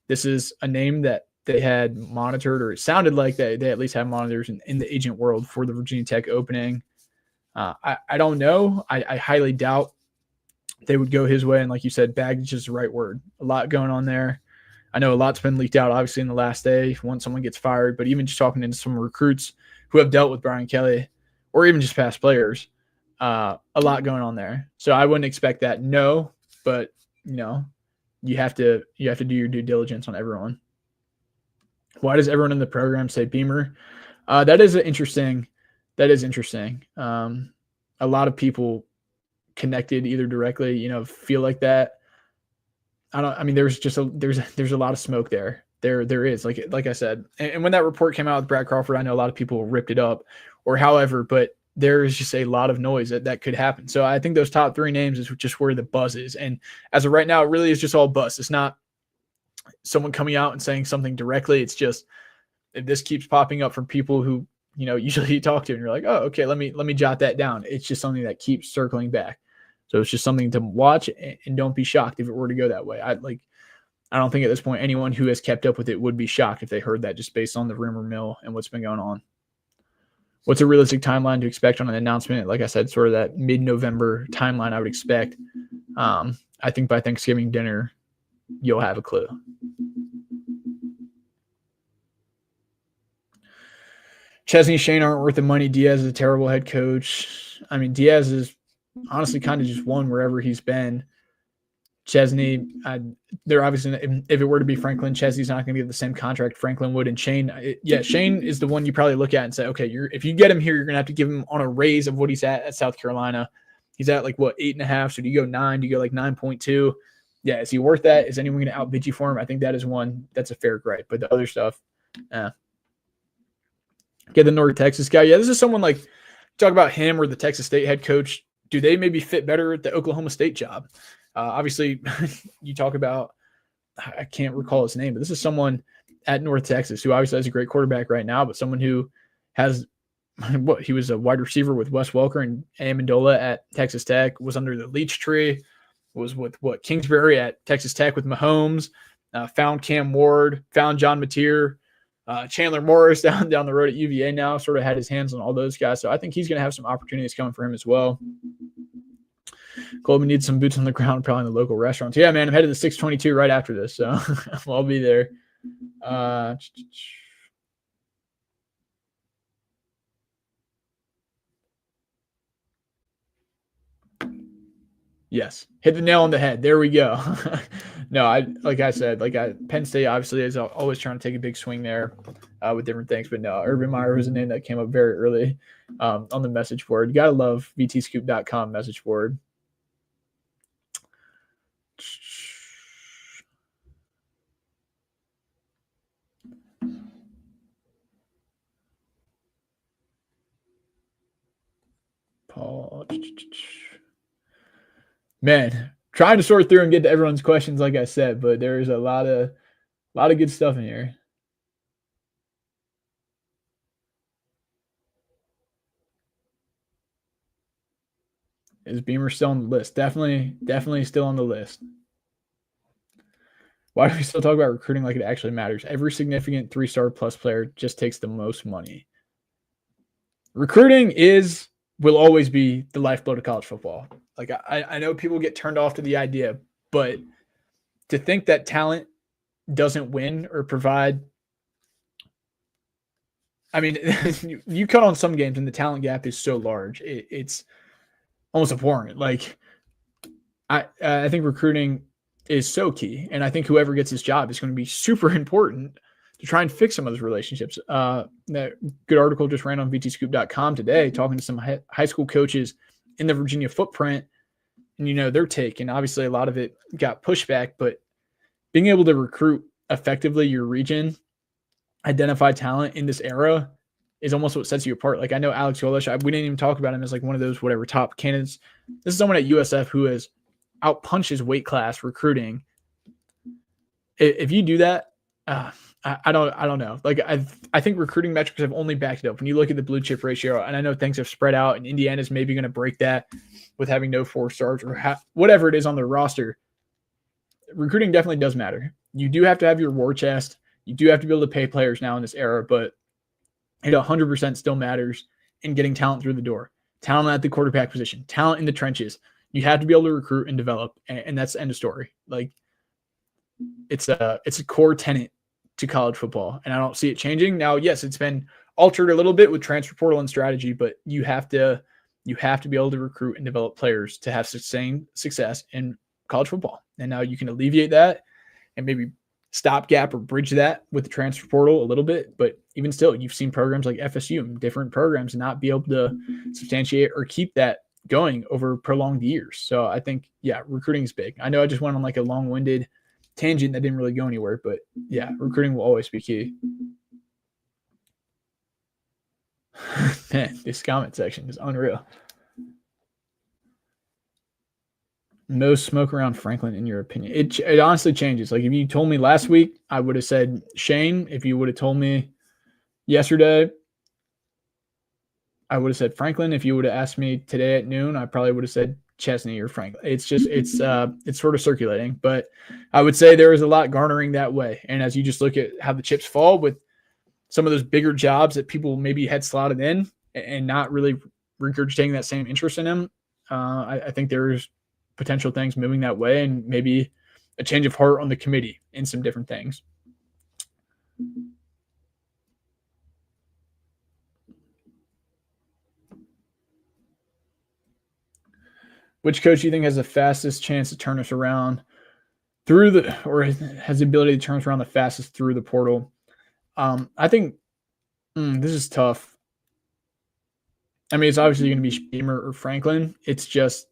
This is a name that they had monitored, or it sounded like they at least had monitors in the agent world for the Virginia Tech opening. I don't know. I highly doubt they would go his way. And like you said, baggage is the right word. A lot going on there. I know a lot's been leaked out, obviously, in the last day once someone gets fired. But even just talking to some recruits who have dealt with Brian Kelly, or even just past players, a lot going on there. So I wouldn't expect that. No, but you have to do your due diligence on everyone. Why does everyone in the program say Beamer? That is interesting. A lot of people connected either directly, feel like that. There's a lot of smoke there. There is, like I said. And when that report came out with Brad Crawford, I know a lot of people ripped it up or however, but there is just a lot of noise that could happen. So I think those top three names is just where the buzz is. And as of right now, it really is just all buzz. It's not someone coming out and saying something directly. It's just, if this keeps popping up from people who, usually you talk to and you're like, oh, okay, let me jot that down. It's just something that keeps circling back. So it's just something to watch, and don't be shocked if it were to go that way. I don't think at this point anyone who has kept up with it would be shocked if they heard that, just based on the rumor mill and what's been going on. What's a realistic timeline to expect on an announcement? Like I said, sort of that mid-November timeline I would expect. I think by Thanksgiving dinner, you'll have a clue. Chesney, Shane aren't worth the money. Diaz is a terrible head coach. I mean, Diaz is honestly kind of just won wherever he's been. Chesney, they're obviously, if it were to be Franklin, Chesney's not going to get the same contract Franklin would. And Shane, Shane is the one you probably look at and say, okay, if you get him here, you're going to have to give him on a raise of what he's at South Carolina. He's at 8.5. So do you go 9? Do you go 9.2? Yeah, is he worth that? Is anyone going to outbid you for him? I think that is one that's a fair gripe. But the other stuff, get the North Texas guy. Yeah, this is someone talk about him or the Texas State head coach. Do they maybe fit better at the Oklahoma State job? Obviously, you talk about, I can't recall his name, but this is someone at North Texas who obviously has a great quarterback right now, but someone who has he was a wide receiver with Wes Welker and Amendola at Texas Tech, was under the Leach tree, was with Kingsbury at Texas Tech with Mahomes, found Cam Ward, found John Mateer, Chandler Morris down the road at UVA now, sort of had his hands on all those guys. So I think he's going to have some opportunities coming for him as well. Kolby needs some boots on the ground, probably in the local restaurants. Yeah, man, I'm headed to 622 right after this, so I'll be there. Yes, hit the nail on the head. There we go. No, like I said, Penn State obviously is always trying to take a big swing there with different things. But no, Urban Meyer was a name that came up very early on the message board. You got to love vtscoop.com message board. Paul. Man, trying to sort through and get to everyone's questions, like I said, but there's a lot of good stuff in here. Is Beamer still on the list? Definitely still on the list. Why do we still talk about recruiting like it actually matters? Every significant 3-star plus player just takes the most money. Recruiting will always be the lifeblood of college football. Like I know people get turned off to the idea, but to think that talent doesn't win or provide, I mean, you cut on some games and the talent gap is so large, it's almost abhorrent. Like I think recruiting is so key, and I think whoever gets this job is going to be super important to try and fix some of those relationships. That good article just ran on vtscoop.com today, talking to some high school coaches in the Virginia footprint, and their take. And obviously, a lot of it got pushback, but being able to recruit effectively your region, identify talent in this era, is almost what sets you apart. Like I know Alex Golesh, we didn't even talk about him as like one of those whatever top candidates. This is someone at USF who has outpunched his weight class recruiting. If you do that, I don't know. Like I think recruiting metrics have only backed it up. When you look at the blue chip ratio, and I know things have spread out, and Indiana's maybe going to break that with having no 4-stars or whatever it is on their roster. Recruiting definitely does matter. You do have to have your war chest. You do have to be able to pay players now in this era, but it 100% still matters in getting talent through the door. Talent at the quarterback position, talent in the trenches. You have to be able to recruit and develop, and that's the end of story. Like it's a core tenet to college football, and I don't see it changing. Now, yes, it's been altered a little bit with transfer portal and strategy, but you have to be able to recruit and develop players to have sustained success in college football. And now you can alleviate that and maybe stopgap or bridge that with the transfer portal a little bit. But even still, you've seen programs like FSU and different programs not be able to substantiate or keep that going over prolonged years. So I think, yeah, recruiting is big. I know I just went on like a long-winded tangent that didn't really go anywhere, but yeah, recruiting will always be key. Man, this comment section is unreal. Most smoke around Franklin, in your opinion? It honestly changes. Like if you told me last week, I would have said Shane. If you would have told me yesterday, I would have said Franklin. If you would have asked me today at noon, I probably would have said Chesney or Franklin. It's sort of circulating, but I would say there is a lot garnering that way. And as you just look at how the chips fall with some of those bigger jobs that people maybe had slotted in and not really regurgitating that same interest in them, I think there's potential things moving that way, and maybe a change of heart on the committee in some different things. Which coach do you think has the fastest chance to turn us around or has the ability to turn us around the fastest through the portal? I think this is tough. I mean, it's obviously going to be Beamer or Franklin. It's just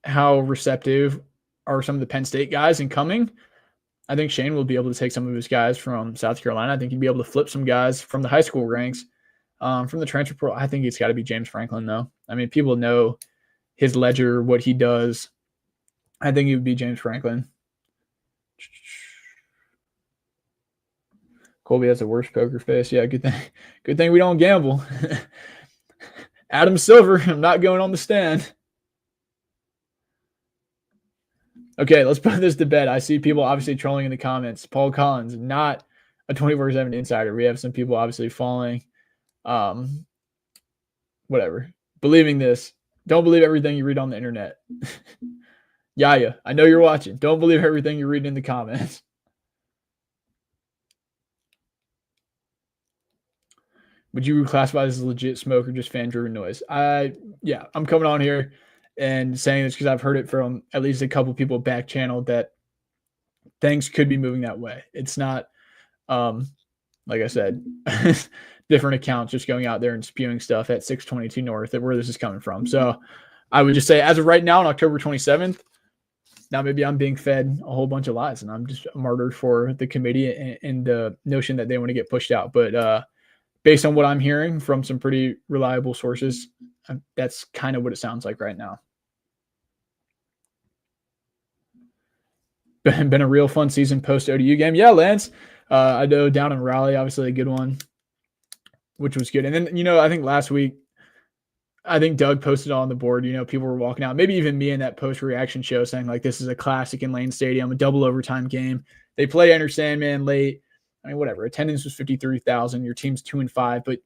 how receptive are some of the Penn State guys in coming. I think Shane will be able to take some of his guys from South Carolina. I think he'd be able to flip some guys from the high school ranks. From the transfer portal, I think it's got to be James Franklin, though. I mean, people know his ledger, what he does. I think it would be James Franklin. Kolby has the worst poker face. Yeah, good thing we don't gamble. Adam Silver, I'm not going on the stand. Okay, let's put this to bed. I see people obviously trolling in the comments. Paul Collins, not a 24/7 insider. We have some people obviously following. Whatever. Believing this. Don't believe everything you read on the internet. Yaya, I know you're watching. Don't believe everything you read in the comments. Would you classify this as legit smoke or just fan-driven noise? Yeah, I'm coming on here and saying this because I've heard it from at least a couple people back channel that things could be moving that way. It's not, like I said, different accounts just going out there and spewing stuff at 622 North at where this is coming from. So I would just say as of right now on October 27th, now maybe I'm being fed a whole bunch of lies and I'm just a martyr for the committee and the notion that they want to get pushed out. But based on what I'm hearing from some pretty reliable sources, that's kind of what it sounds like right now. Been a real fun season post ODU game. Yeah, Lance. I know down in Raleigh, obviously a good one, which was good. And then, I think last week, I think Doug posted on the board, people were walking out, maybe even me in that post reaction show saying like, this is a classic in Lane Stadium, a double overtime game. They play Enter Sandman late. I mean, whatever. Attendance was 53,000. Your team's 2-5, but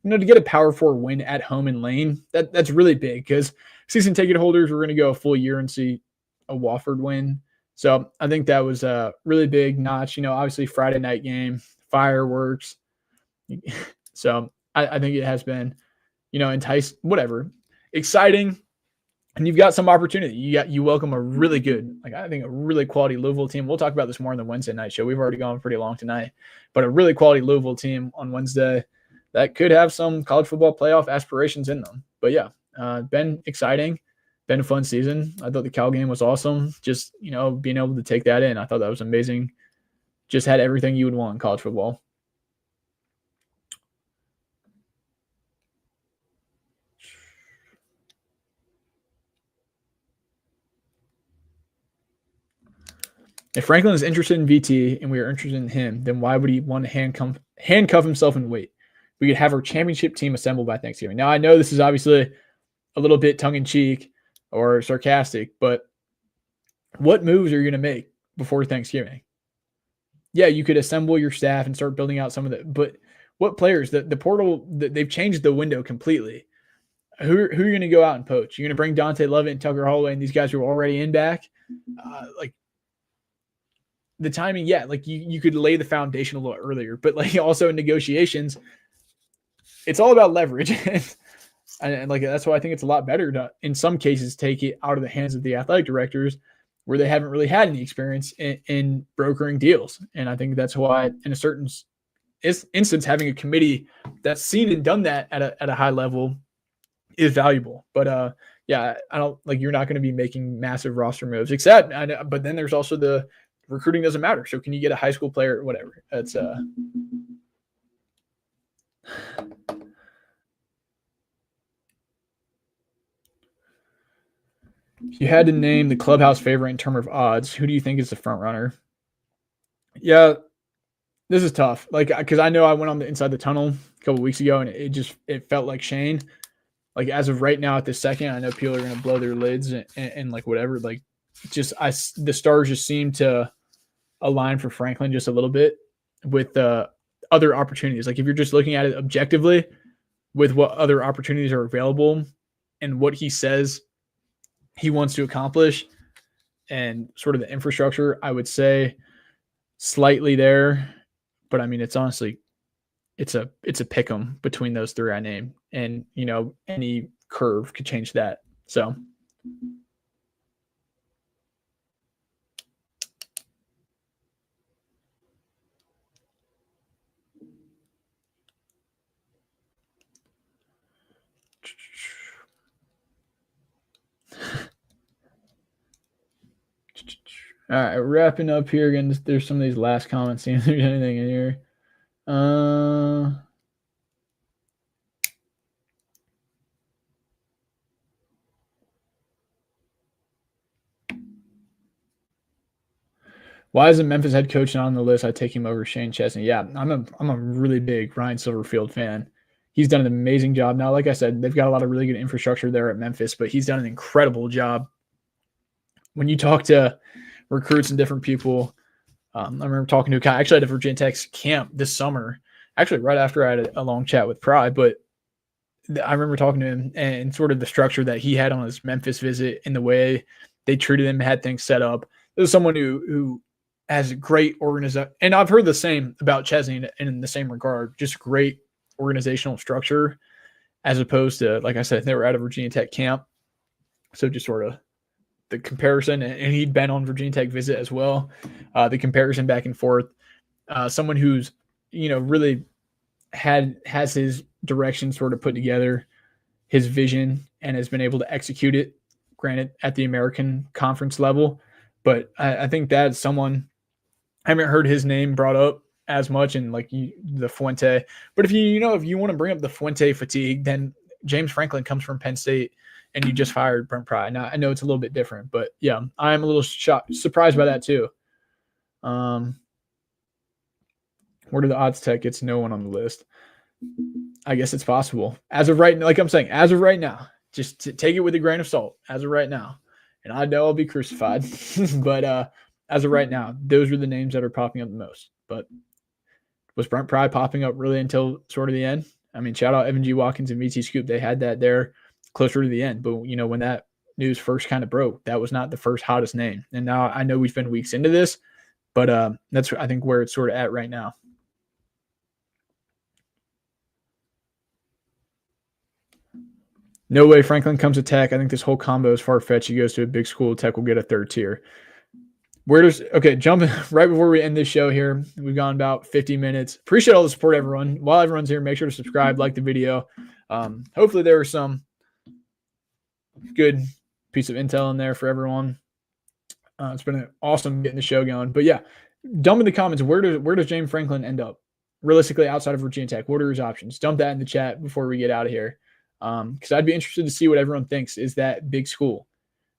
to get a Power 4 win at home in Lane, that's really big because season ticket holders were going to go a full year and see a Wofford win. So I think that was a really big notch. Obviously Friday night game, fireworks. So I think it has been, enticed, whatever, exciting. And you've got some opportunity. You welcome a really good, I think a really quality Louisville team. We'll talk about this more in the Wednesday night show. We've already gone pretty long tonight, but a really quality Louisville team on Wednesday that could have some college football playoff aspirations in them. But yeah, been exciting, been a fun season. I thought the Cal game was awesome. Just, being able to take that in. I thought that was amazing. Just had everything you would want in college football. If Franklin is interested in VT and we are interested in him, then why would he want to handcuff himself and wait? We could have our championship team assembled by Thanksgiving. Now, I know this is obviously a little bit tongue-in-cheek or sarcastic, but what moves are you going to make before Thanksgiving? Yeah, you could assemble your staff and start building out some of it, but what players? The portal, they've changed the window completely. Who are you going to go out and poach? You're going to bring Dante Lovett and Tucker Holloway and these guys who are already in back? The timing, yeah, you could lay the foundation a little earlier, but also in negotiations, it's all about leverage. and that's why I think it's a lot better to, in some cases, take it out of the hands of the athletic directors where they haven't really had any experience in brokering deals. And I think that's why, in a certain instance, having a committee that's seen and done that at a high level is valuable. But yeah, I don't you're not going to be making massive roster moves, but then there's also the recruiting doesn't matter. So can you get a high school player or whatever? That's if you had to name the clubhouse favorite in terms of odds, who do you think is the front runner? Yeah, this is tough. Because I know I went on the Inside the Tunnel a couple weeks ago, and it felt like Shane. As of right now, at this second, I know people are going to blow their lids and whatever. The stars just seem to align for Franklin just a little bit with other opportunities. If you're just looking at it objectively with what other opportunities are available and what he says he wants to accomplish and sort of the infrastructure, I would say slightly there. But I mean, it's honestly, it's a pick 'em between those three I named, and any curve could change that. So. All right, wrapping up here again. There's some of these last comments. See if there's anything in here. Why is the Memphis head coach not on the list? I take him over Shane Chesney. Yeah, I'm a really big Ryan Silverfield fan. He's done an amazing job. Now, like I said, they've got a lot of really good infrastructure there at Memphis, but he's done an incredible job. When you talk to recruits and different people, I remember talking to a guy actually at a Virginia Tech's camp this summer, actually right after I had a long chat with Pry, but I remember talking to him and sort of the structure that he had on his Memphis visit and the way they treated him, had things set up. This is someone who has great organization. And I've heard the same about Chesney in the same regard, just great organizational structure, as opposed to, like I said, they were at a Virginia Tech camp. So just sort of the comparison, and he'd been on Virginia Tech visit as well. The comparison back and forth. Someone who's, really has his direction sort of put together, his vision, and has been able to execute it, granted at the American Conference level. But I think that's someone, I haven't heard his name brought up as much in the Fuente. But if you want to bring up the Fuente fatigue, then James Franklin comes from Penn State, and you just fired Brent Pry. Now, I know it's a little bit different, but yeah, I'm a little surprised by that too. Where do the odds tech gets no one on the list? I guess it's possible. As of right now, like I'm saying, as of right now, just take it with a grain of salt as of right now. And I know I'll be crucified, but as of right now, those are the names that are popping up the most. But was Brent Pry popping up really until sort of the end? I mean, shout out Evan G. Watkins and VT Scoop. They had that there closer to the end. But, when that news first kind of broke, that was not the first hottest name. And now I know we've been weeks into this, but that's, I think, where it's sort of at right now. No way Franklin comes to Tech. I think this whole combo is far-fetched. He goes to a big school. Tech will get a third tier. Jumping right before we end this show here. We've gone about 50 minutes. Appreciate all the support, everyone. While everyone's here, make sure to subscribe, like the video. Hopefully there was some good piece of intel in there for everyone. It's been awesome getting the show going. But yeah, dump in the comments, where does James Franklin end up? Realistically, outside of Virginia Tech, what are his options? Dump that in the chat before we get out of here. Because I'd be interested to see what everyone thinks is that big school.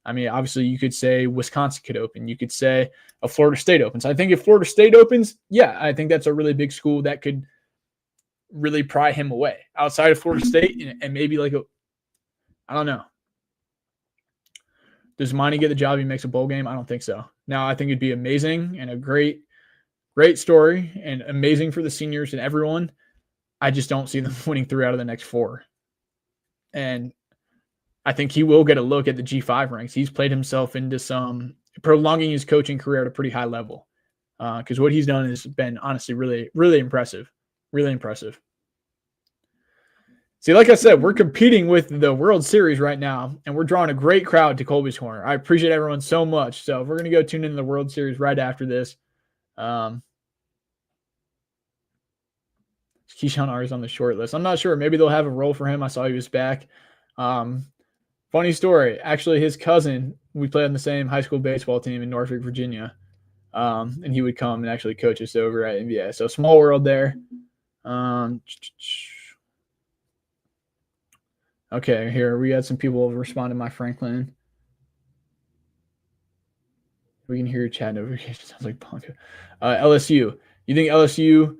I mean, obviously, you could say Wisconsin could open. You could say a Florida State opens. I think if Florida State opens, yeah, I think that's a really big school that could really pry him away. Outside of Florida State and maybe I don't know. Does Monty get the job? He makes a bowl game? I don't think so. Now, I think it'd be amazing and a great story and amazing for the seniors and everyone. I just don't see them winning 3 out of the next 4. And I think he will get a look at the G5 ranks. He's played himself into prolonging his coaching career at a pretty high level. Because what he's done has been honestly really, really impressive. Really impressive. See, like I said, we're competing with the World Series right now, and we're drawing a great crowd to Colby's Corner. I appreciate everyone so much. So we're going to go tune into the World Series right after this. Keyshawn R is on the short list. I'm not sure. Maybe they'll have a role for him. I saw he was back. Funny story. Actually, his cousin, we played on the same high school baseball team in Norfolk, Virginia. And he would come and actually coach us over at NBA. So small world there. Okay, here we got some people respond to my Franklin. We can hear your chat notification. Sounds like Poncho. LSU. You think LSU,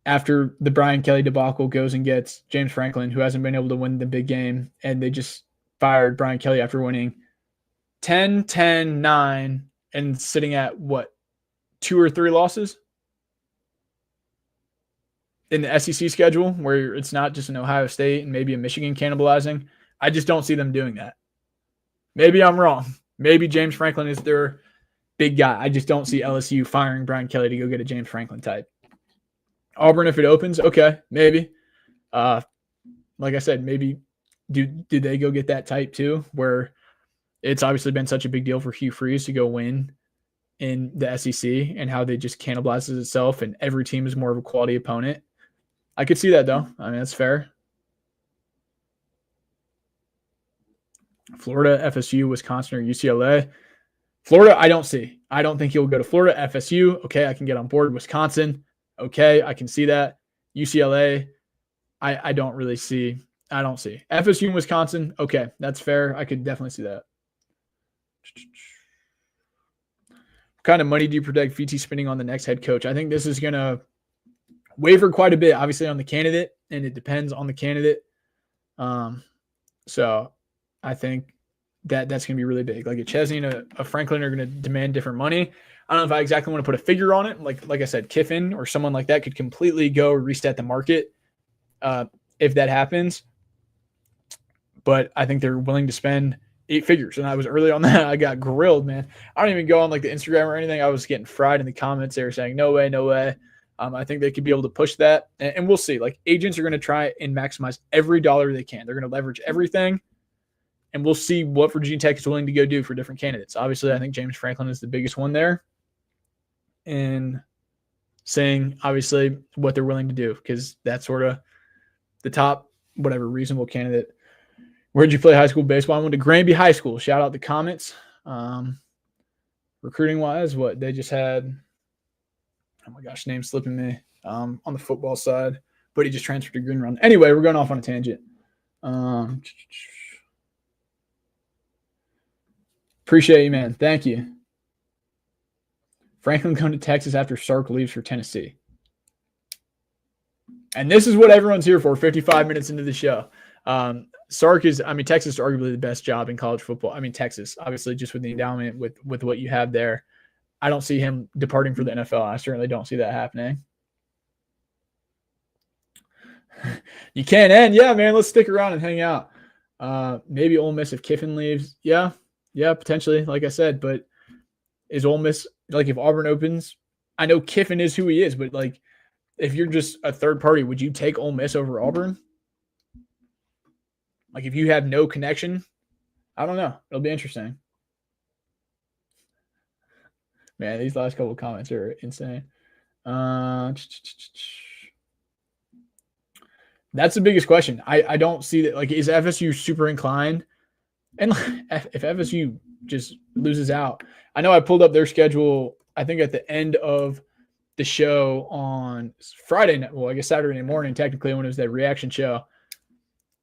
after the Brian Kelly debacle, goes and gets James Franklin, who hasn't been able to win the big game, and they just fired Brian Kelly after winning 10, 10, 9, and sitting at, 2 or 3 losses? In the SEC schedule, where it's not just an Ohio State and maybe a Michigan cannibalizing. I just don't see them doing that. Maybe I'm wrong. Maybe James Franklin is their big guy. I just don't see LSU firing Brian Kelly to go get a James Franklin type. Auburn, if it opens, okay, maybe. Like I said, maybe do they go get that type too, where it's obviously been such a big deal for Hugh Freeze to go win in the SEC and how they just cannibalizes itself and every team is more of a quality opponent. I could see that, though. I mean, that's fair. Florida, FSU, Wisconsin, or UCLA. Florida, I don't see. I don't think he'll go to Florida. FSU, okay, I can get on board. Wisconsin, okay, I can see that. UCLA, I don't really see. I don't see. FSU and Wisconsin, okay, that's fair. I could definitely see that. What kind of money do you predict VT spending on the next head coach? I think this is going to waver quite a bit, obviously, on the candidate, and it depends on the candidate. So I think that's going to be really big. Like a Chesney and a Franklin are going to demand different money. I don't know if I exactly want to put a figure on it. Like I said, Kiffin or someone like that could completely go reset the market if that happens. But I think they're willing to spend 8 figures. And I was early on that. I got grilled, man. I don't even go on like the Instagram or anything. I was getting fried in the comments. They were saying, no way, no way. I think they could be able to push that. And we'll see. Like, agents are going to try and maximize every dollar they can. They're going to leverage everything. And we'll see what Virginia Tech is willing to go do for different candidates. Obviously, I think James Franklin is the biggest one there. And saying, obviously, what they're willing to do. Because that's sort of the top, whatever, reasonable candidate. Where'd you play high school baseball? I went to Granby High School. Shout out the comments. Recruiting-wise, what? They just had... Oh my gosh, name's slipping me on the football side, but he just transferred to Green Run. Anyway, we're going off on a tangent. Appreciate you, man. Thank you. Franklin going to Texas after Sark leaves for Tennessee. And this is what everyone's here for, 55 minutes into the show. Sark is, Texas is arguably the best job in college football. Texas, obviously, just with the endowment, with what you have there. I don't see him departing for the NFL. I certainly don't see that happening. You can't end. Yeah, man, let's stick around and hang out. Maybe Ole Miss if Kiffin leaves. Yeah, potentially, like I said. But is Ole Miss, like, if Auburn opens, I know Kiffin is who he is, but, like, if you're just a third party, would you take Ole Miss over Auburn? Like, if you have no connection, I don't know. It'll be interesting. Man, these last couple of comments are insane. That's the biggest question. I don't see that. Like, is FSU super inclined? And if FSU just loses out, I know I pulled up their schedule, I think at the end of the show on Friday night. Well, I guess Saturday morning, technically, when it was that reaction show.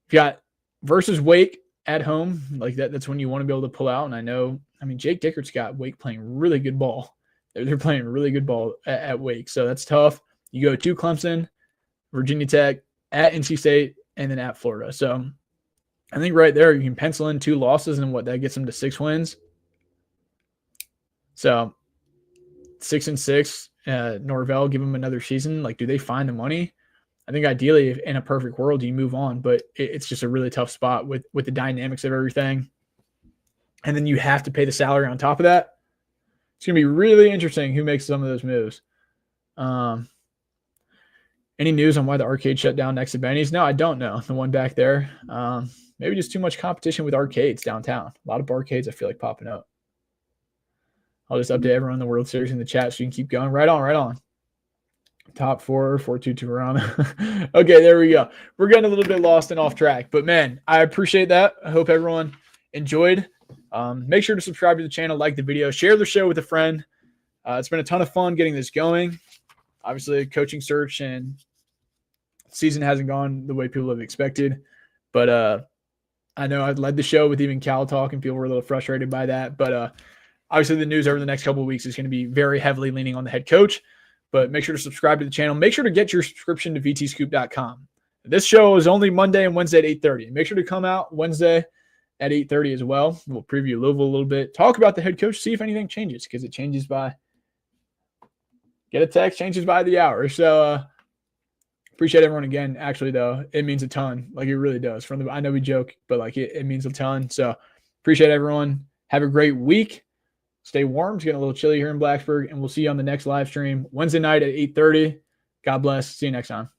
You got versus Wake at home. Like, that's when you want to be able to pull out. And I know, Jake Dickert's got Wake playing really good ball. They're playing really good ball at Wake. So that's tough. You go to Clemson, Virginia Tech, at NC State, and then at Florida. So I think right there you can pencil in 2 losses, and that gets them to 6 wins. So 6-6, Norvell, give them another season. Like, do they find the money? I think ideally, if in a perfect world, you move on, but it's just a really tough spot with the dynamics of everything. And then you have to pay the salary on top of that. It's going to be really interesting who makes some of those moves. Any news on why the arcade shut down next to Benny's? No, I don't know. The one back there. Maybe just too much competition with arcades downtown. A lot of arcades I feel like popping up. I'll just update everyone in the World Series in the chat so you can keep going. Right on. Top 4, 4-2 Toronto. Okay, there we go. We're getting a little bit lost and off track. But, man, I appreciate that. I hope everyone enjoyed. Make sure to subscribe to the channel, like the video, share the show with a friend. It's been a ton of fun getting this going. Obviously, coaching search and season hasn't gone the way people have expected. But I know I've led the show with even Cal talk, and people were a little frustrated by that. But obviously, the news over the next couple of weeks is going to be very heavily leaning on the head coach. But make sure to subscribe to the channel. Make sure to get your subscription to vtscoop.com. This show is only Monday and Wednesday at 8:30. Make sure to come out Wednesday at 8:30 as well. We'll preview Louisville a little bit. Talk about the head coach, see if anything changes, because it changes by – get a text, changes by the hour. So appreciate everyone again. Actually, though, it means a ton. Like, it really does. I know we joke, but, like, it means a ton. So appreciate everyone. Have a great week. Stay warm. It's getting a little chilly here in Blacksburg, and we'll see you on the next live stream Wednesday night at 8:30. God bless. See you next time.